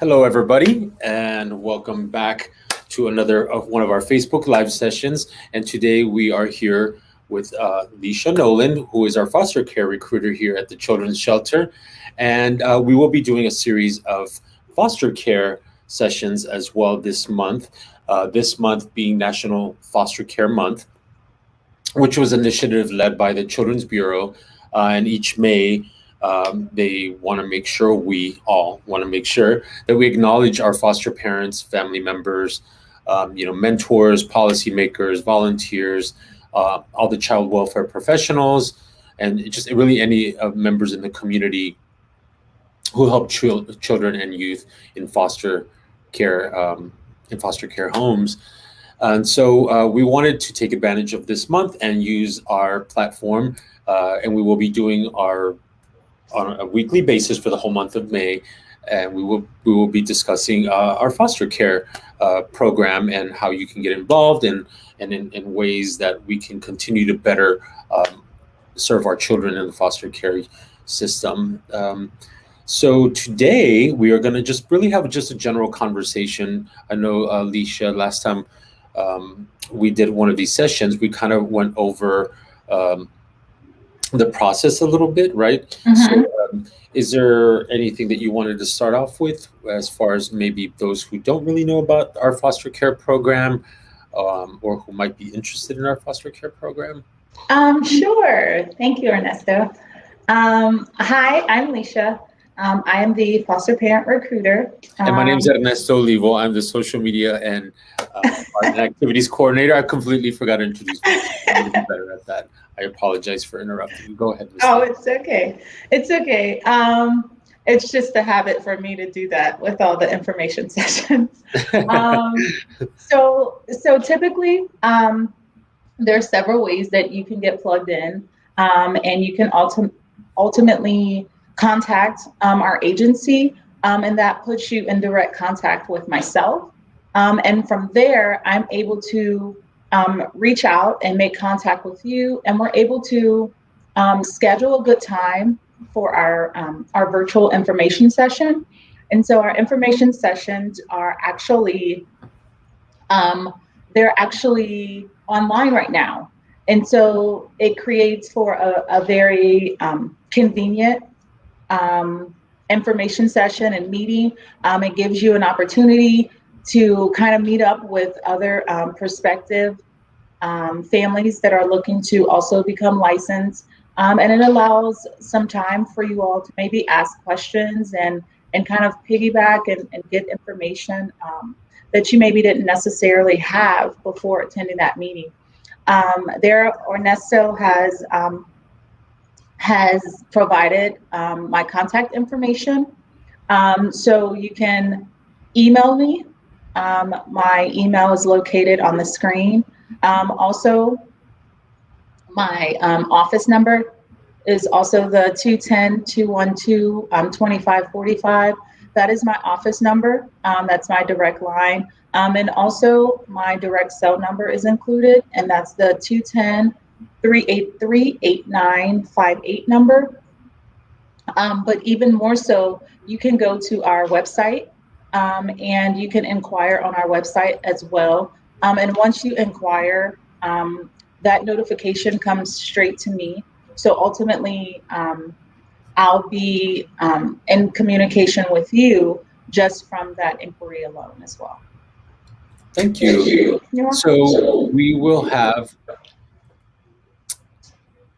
Hello, everybody, and welcome back to another of one of our Facebook Live sessions. And today we are here with Lishia Nolan, who is our foster care recruiter here at the Children's Shelter, and we will be doing a series of foster care sessions as well this month. This month being National Foster Care Month, which was an initiative led by the Children's Bureau. And each May, they want to make sure, we all want to make sure that we acknowledge our foster parents, family members, mentors, policymakers, volunteers, all the child welfare professionals, and just really any members in the community who help children and youth in care in foster care homes. And so we wanted to take advantage of this month and use our platform, and we will be doing our on a weekly basis for the whole month of May, and we will be discussing our foster care program and how you can get involved and in ways that we can continue to better serve our children in the foster care system. So today we are going to just really have just a general conversation. I know Lishia, last time we did one of these sessions, we kind of went over the process a little bit, right? Mm-hmm. So is there anything that you wanted to start off with as far as maybe those who don't really know about our foster care program, or who might be interested in our foster care program? Sure. Thank you, Ernesto. Hi, I'm Lishia. I am the foster parent recruiter. And my name is Ernesto Olivo. I'm the social media and art and activities coordinator. I completely forgot to introduce myself. I'm getting better at that. I apologize for interrupting you. Go ahead, Ms. Oh, it's okay. It's okay. It's just a habit for me to do that with all the information sessions. Um, so typically, there are several ways that you can get plugged in, and you can ultimately contact our agency, and that puts you in direct contact with myself. And from there, I'm able to reach out and make contact with you, and we're able to schedule a good time for our virtual information session. And so our information sessions are actually they're actually online right now. And so it creates for a very convenient information session and meeting. It gives you an opportunity to kind of meet up with other prospective families that are looking to also become licensed. And it allows some time for you all to maybe ask questions and kind of piggyback and get information that you maybe didn't necessarily have before attending that meeting. Ernesto has provided my contact information. So you can email me. My email is located on the screen. Also, my office number is also the 210-212-2545. That is my office number. That's my direct line. And also my direct cell number is included, and that's the 210-383-8958 number. But even more so, you can go to our website, and you can inquire on our website as well. And once you inquire, that notification comes straight to me. So ultimately, I'll be in communication with you just from that inquiry alone as well. Thank you. So we will have,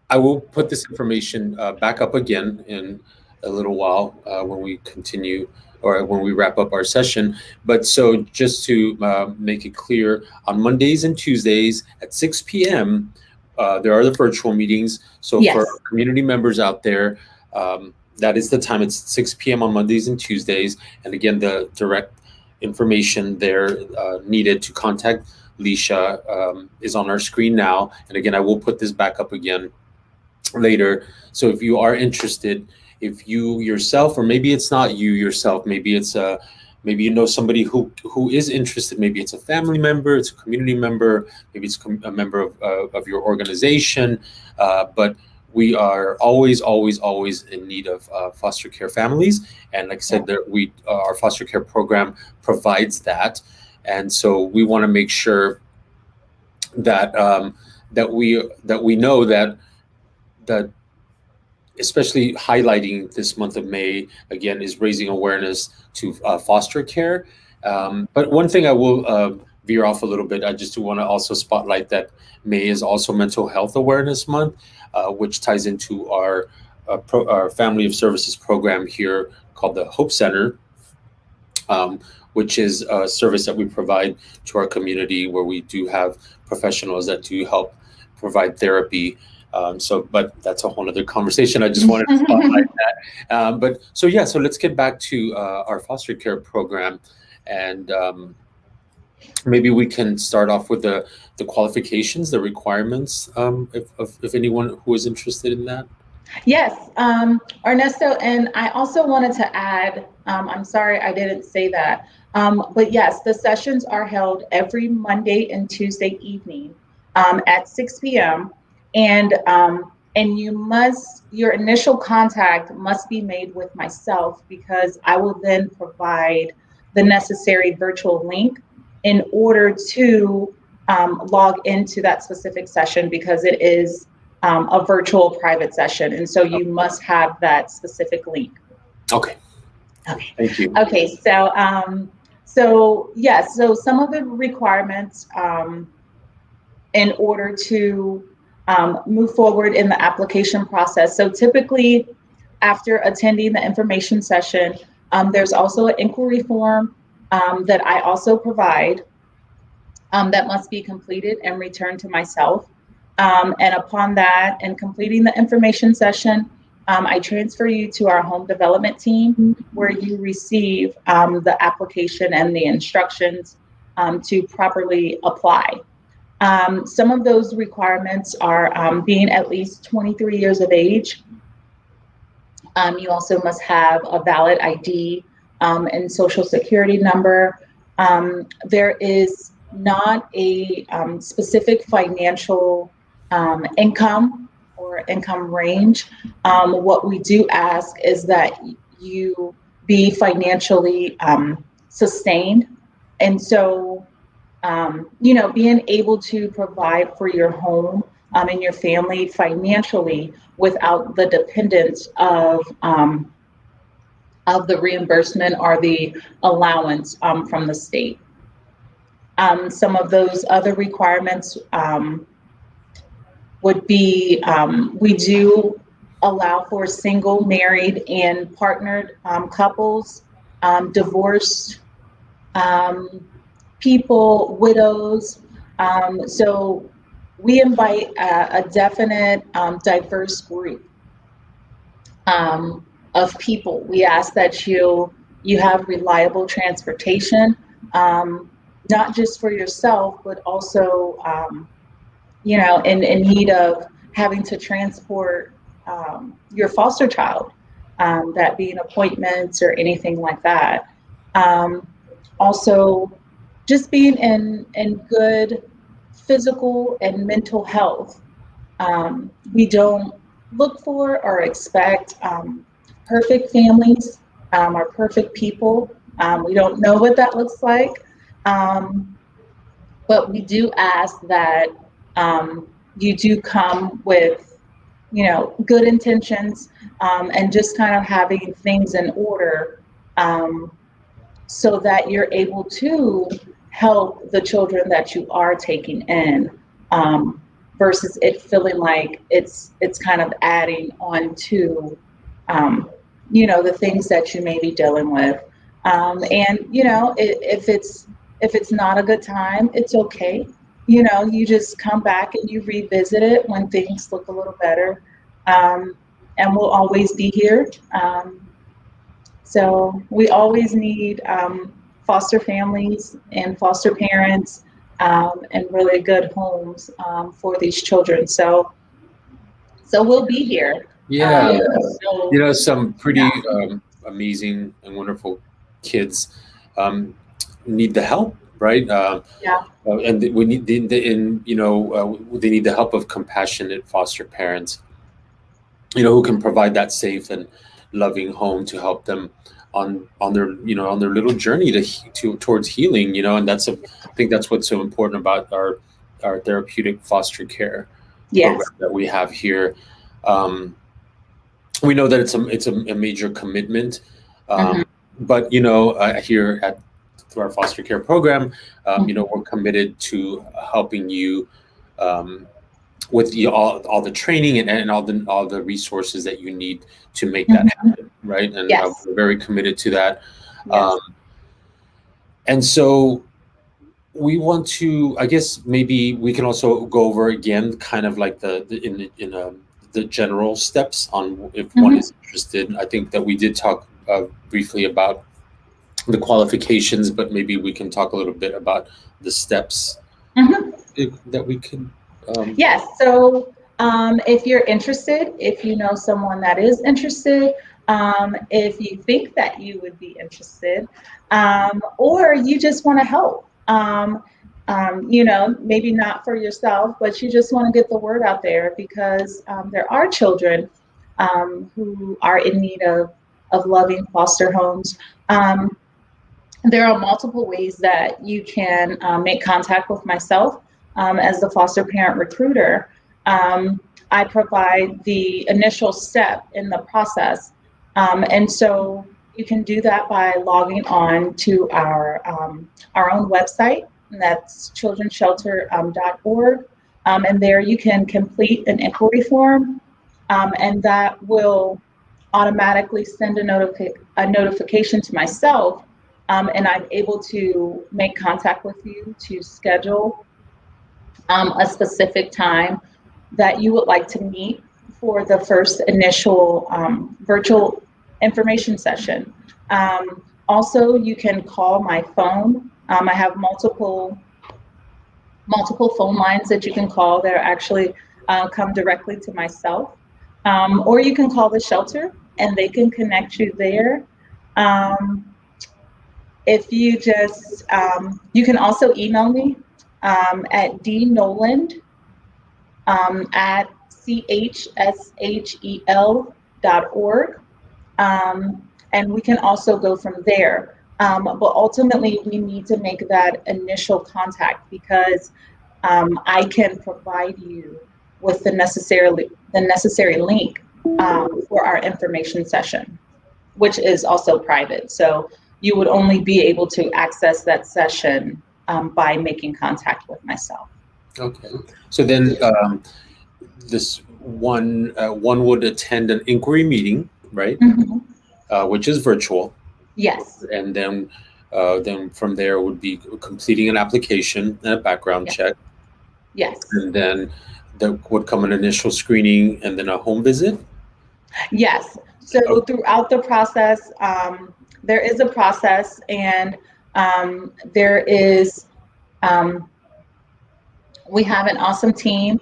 I will put this information back up again in a little while when we continue or when we wrap up our session. But so just to make it clear, on Mondays and Tuesdays at 6 p.m., there are the virtual meetings. So Yes. for community members out there, that is the time. It's 6 p.m. on Mondays and Tuesdays. And again, the direct information there needed to contact Lishia is on our screen now. And again, I will put this back up again later. So if you are interested, if you yourself, or maybe it's not you yourself, maybe it's maybe you know somebody who is interested, maybe it's a family member, it's a community member, maybe it's a member of your organization, but we are always in need of foster care families, and like I said, there we our foster care program provides that, and so we want to make sure that we know that especially highlighting this month of May again is raising awareness to foster care. But one thing I will veer off a little bit, I just want to also spotlight that May is also Mental Health Awareness Month, which ties into our Family of Services program here called the Hope Center, which is a service that we provide to our community where we do have professionals that do help provide therapy. But that's a whole other conversation. I just wanted to spotlight that. So let's get back to our foster care program, and maybe we can start off with the qualifications, the requirements, if anyone who is interested in that. Yes, Ernesto, and I also wanted to add, I'm sorry I didn't say that, but yes, the sessions are held every Monday and Tuesday evening at 6 p.m. And your initial contact must be made with myself, because I will then provide the necessary virtual link in order to log into that specific session, because it is a virtual private session. And so you must have that specific link. Okay. Okay. Thank you. Okay. So some of the requirements in order to move forward in the application process. So typically, after attending the information session, there's also an inquiry form that I also provide that must be completed and returned to myself. And upon that and completing the information session, I transfer you to our home development team, where you receive the application and the instructions to properly apply. Some of those requirements are being at least 23 years of age. You also must have a valid ID and social security number. There is not a specific financial income or income range. What we do ask is that you be financially sustained. And so, being able to provide for your home and your family financially without the dependence of the reimbursement or the allowance from the state. Some of those other requirements would be, we do allow for single, married, and partnered couples, divorced people, widows. So we invite a definite diverse group of people. We ask that you have reliable transportation, not just for yourself, but also, in need of having to transport your foster child, that being appointments or anything like that. Also, just being in good physical and mental health. We don't look for or expect perfect families or perfect people. We don't know what that looks like. But we do ask that you do come with, good intentions and just kind of having things in order so that you're able to help the children that you are taking in, versus it feeling like it's kind of adding on to, the things that you may be dealing with. If it's not a good time, it's okay. You just come back and you revisit it when things look a little better. And we'll always be here. So we always need foster families and foster parents and really good homes for these children. So we'll be here. Yeah. Some pretty amazing and wonderful kids need the help, right? And we need they need the help of compassionate foster parents. who can provide that safe and loving home to help them on their on their little journey to towards healing. And I think that's what's so important about our therapeutic foster care Yes. program that we have here. We know that it's a major commitment, Hmm. but here at through our foster care program, we're committed to helping you with all the training and all the resources that you need to make that Hmm. happen, right? And Yes. we're very committed to that. Um, Yes. and so we want to, I guess maybe we can also go over again, kind of like the general steps on if one Hmm. is interested. I think that we did talk briefly about the qualifications, but maybe we can talk a little bit about the steps Hmm. that we can. Yes. So if you're interested, if you know someone that is interested, if you think that you would be interested, or you just want to help, maybe not for yourself, but you just want to get the word out there because there are children who are in need of loving foster homes. There are multiple ways that you can make contact with myself as the foster parent recruiter. I provide the initial step in the process. And so you can do that by logging on to our own website, and that's childrenshelter.org. And there you can complete an inquiry form, and that will automatically send a notification to myself, and I'm able to make contact with you to schedule a specific time that you would like to meet for the first initial virtual information session. Also, you can call my phone. I have multiple phone lines that you can call that actually come directly to myself. Or you can call the shelter and they can connect you there. Um, if you just, you can also email me at dnoland at chshel.org. And we can also go from there. But ultimately, we need to make that initial contact because I can provide you with the necessary link for our information session, which is also private. So you would only be able to access that session by making contact with myself. Okay. So then this one would attend an inquiry meeting, right? Hmm. Which is virtual, Yes. and then from there would be completing an application and a background Yes. check, Yes. and then there would come an initial screening and then a home visit. Yes. So throughout the process, there is a process, and there is um, we have an awesome team.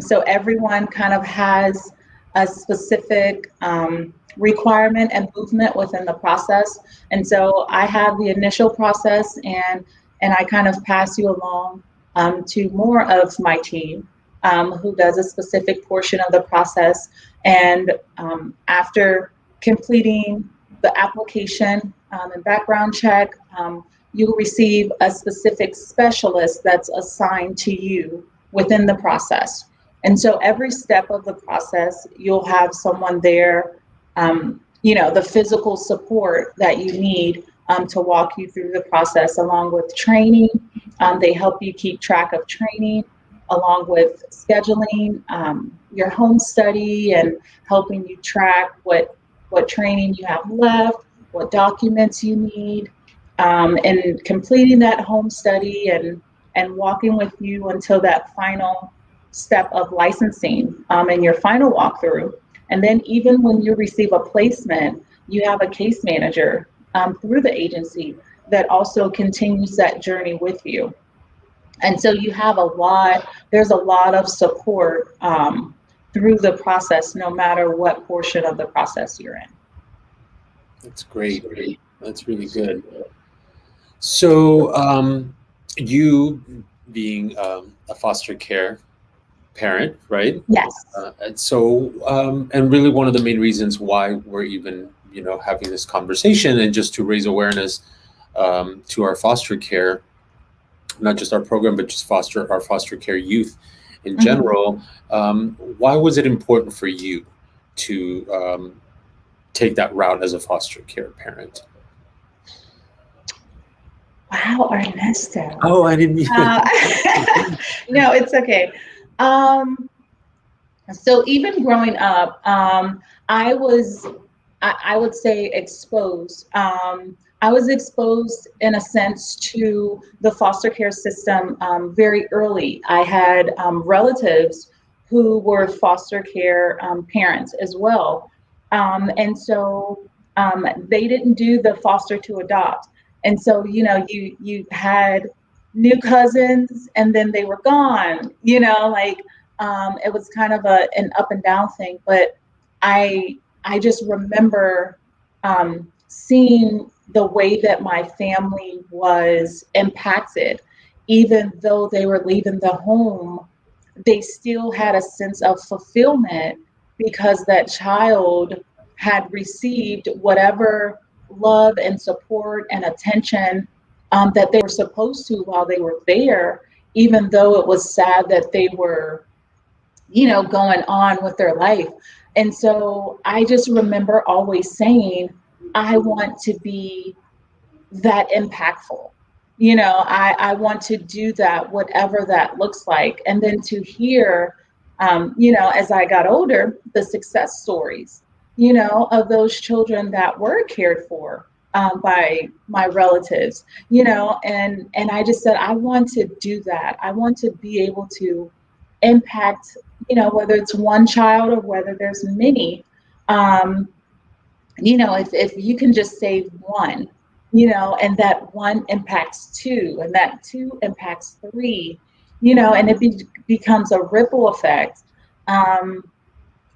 So everyone kind of has a specific requirement and movement within the process. And so I have the initial process, and I kind of pass you along to more of my team who does a specific portion of the process. And after completing the application and background check, you'll receive a specific specialist that's assigned to you within the process. And so every step of the process, you'll have someone there, the physical support that you need to walk you through the process, along with training. They help you keep track of training, along with scheduling your home study and helping you track what training you have left, what documents you need, and completing that home study and walking with you until that final step of licensing and your final walkthrough. And then even when you receive a placement, you have a case manager through the agency that also continues that journey with you. And so there's a lot of support through the process, no matter what portion of the process you're in. That's great. That's really good. So you being a foster care parent, right? Yes. And really one of the main reasons why we're even, having this conversation, and just to raise awareness to our foster care, not just our program, but just our foster care youth in Mhm. general. Why was it important for you to take that route as a foster care parent? Wow, Ernesto. Oh, I didn't. Uh, no, it's okay. Um, so even growing up, I was, I would say, exposed. I was exposed in a sense to the foster care system very early. I had relatives who were foster care parents as well. And so they didn't do the foster to adopt. And so, you had new cousins and then they were gone, like it was kind of an up and down thing. But I just remember seeing the way that my family was impacted. Even though they were leaving the home, they still had a sense of fulfillment because that child had received whatever love and support and attention that they were supposed to while they were there, even though it was sad that they were, going on with their life. And so I just remember always saying, I want to be that impactful. I want to do that, whatever that looks like. And then to hear, as I got older, the success stories, of those children that were cared for by my relatives, and I just said, I want to do that. I want to be able to impact, whether it's one child or whether there's many. Um, if you can just save one, and that one impacts two, and that two impacts three, and it becomes a ripple effect um,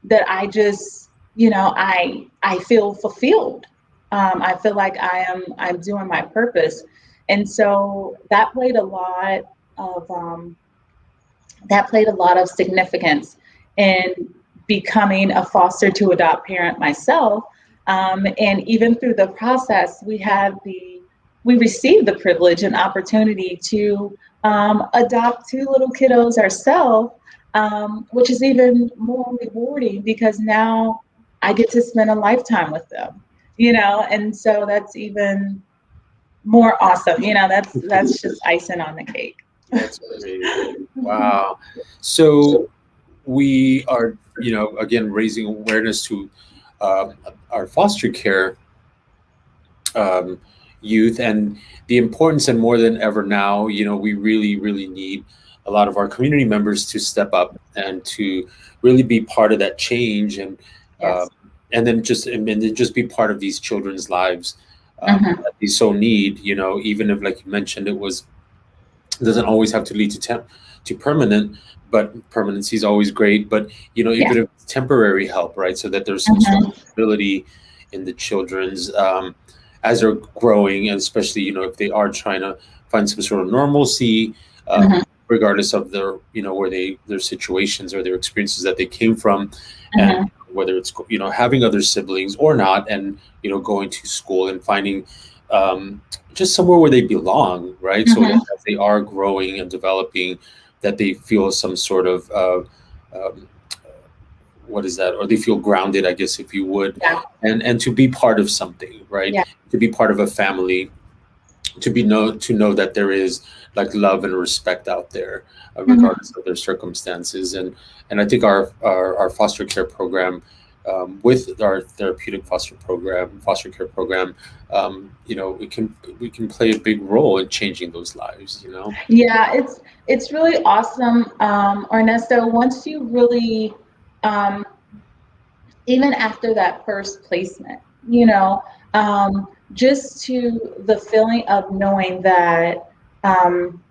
that I just, I feel fulfilled. I feel like I'm doing my purpose, and so of that played a lot of significance in becoming a foster to adopt parent myself. And even through the process, we received the privilege and opportunity to adopt two little kiddos ourselves, which is even more rewarding because now I get to spend a lifetime with them, and so that's even more awesome. That's just icing on the cake. That's amazing. Wow. So we are, again, raising awareness to uh, our foster care um, youth, and the importance, and more than ever now, we really, really need a lot of our community members to step up and to really be part of that change, uh, Yes. and then just be part of these children's lives Mhm. that they so need. Even if, like you mentioned, it doesn't always have to lead to permanent, but permanency is always great. But Yeah. even if it's temporary help, right? So that there's some sort Mhm. of stability in the children's as they're growing, and especially if they are trying to find some sort of normalcy, Mhm. regardless of where their situations or their experiences that they came from, and Mhm. whether it's having other siblings or not, and going to school and finding um, just somewhere where they belong, right? So that Mhm. as they are growing and developing, that they feel some sort of um, what is that, or they feel grounded, I guess, if you would, Yeah. and to be part of something, right? Yeah. To be part of a family, to know that there is like love and respect out there, Mhm. regardless of their circumstances. And I think our foster care program, with our therapeutic foster care program, we can play a big role in changing those lives. Yeah, it's really awesome, Ernesto. Once you really, um, even after that first placement, just to the feeling of knowing um,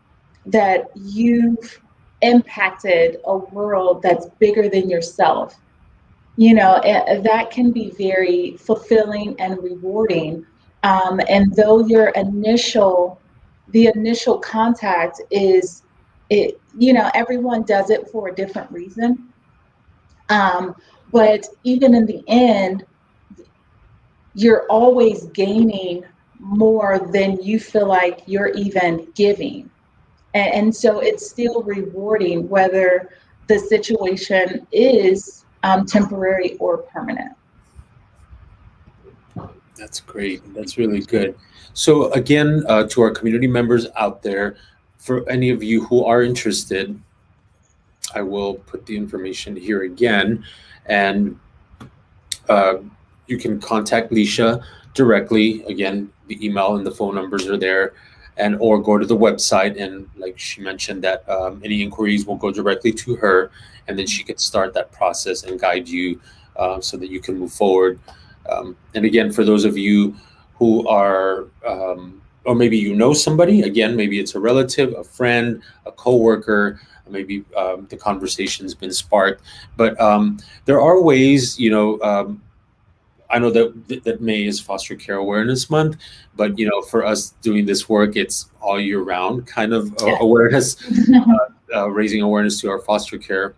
that you've impacted a world that's bigger than yourself. That can be very fulfilling and rewarding. And though the initial contact is everyone does it for a different reason. But even in the end, you're always gaining more than you feel like you're even giving. And so it's still rewarding whether the situation is temporary or permanent. That's great. That's really good. So again, to our community members out there, for any of you who are interested, I will put the information here again, and uh, you can contact Lishia directly. Again, the email and the phone numbers are there, and or go to the website. And like she mentioned, that any inquiries will go directly to her, and then she can start that process and guide you so that you can move forward. And again, for those of you who are, or maybe you know somebody, again, maybe it's a relative, a friend, a coworker, maybe the conversation's been sparked. But there are ways, I know that May is Foster Care Awareness Month, but for us doing this work, it's all year round kind of awareness, raising awareness to our foster care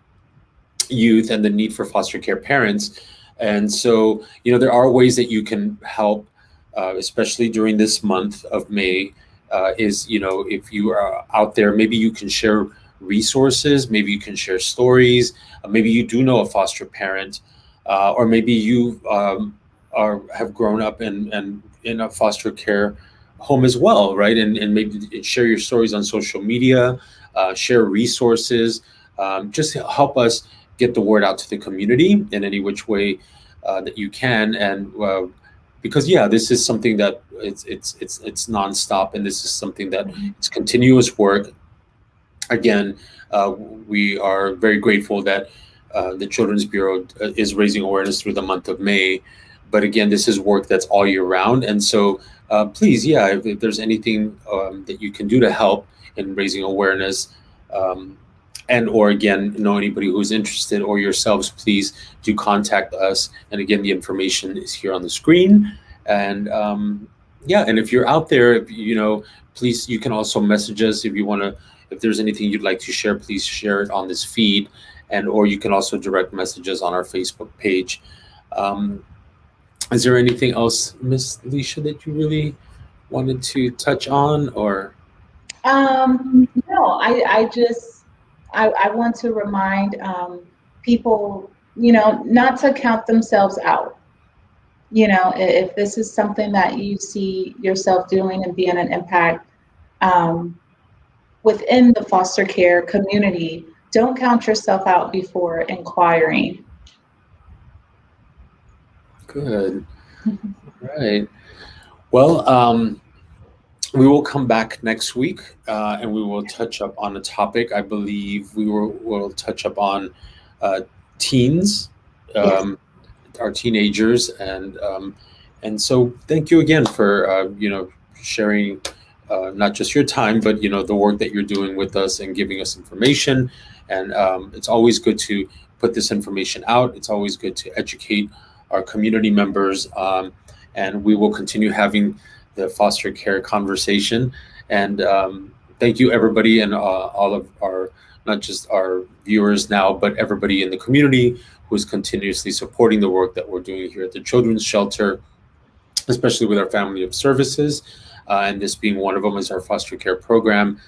youth and the need for foster care parents. And so, there are ways that you can help, especially during this month of May. If you are out there, maybe you can share resources, maybe you can share stories, maybe you do know a foster parent, or maybe you have grown up in a foster care home as well, right? And maybe share your stories on social media, share resources, just to help us get the word out to the community in any which way that you can. And because this is something that it's nonstop, and this is something that it's continuous work. Again, we are very grateful that the Children's Bureau is raising awareness through the month of May. But again, this is work that's all year round. And so please, if there's anything that you can do to help in raising awareness, and or again, know anybody who's interested, or yourselves, please do contact us. And again, the information is here on the screen. And and if you're out there, please, you can also message us if you want to. If there's anything you'd like to share, please share it on this feed, and or you can also direct messages on our Facebook page. Is there anything else, Miss Lishia, that you really wanted to touch on, or? No, I want to remind people, not to count themselves out. If this is something that you see yourself doing and being an impact within the foster care community, don't count yourself out before inquiring. Good. Right. Well, we will come back next week, and we will touch up on a topic. I believe we'll touch up on teens, our teenagers, and so thank you again for sharing not just your time, but the work that you're doing with us and giving us information. And it's always good to put this information out. It's always good to educate our community members, and we will continue having the foster care conversation. And thank you, everybody, and all of our, not just our viewers now, but everybody in the community who is continuously supporting the work that we're doing here at the Children's Shelter, especially with our family of services, and this being one of them is our foster care program.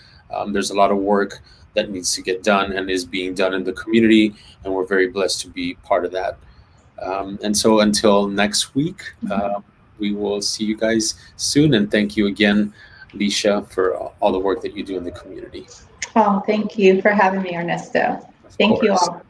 There's a lot of work that needs to get done and is being done in the community, and we're very blessed to be part of that. And so until next week, we will see you guys soon. And thank you again, Lishia, for all the work that you do in the community. Oh, thank you for having me, Ernesto. Thank you all.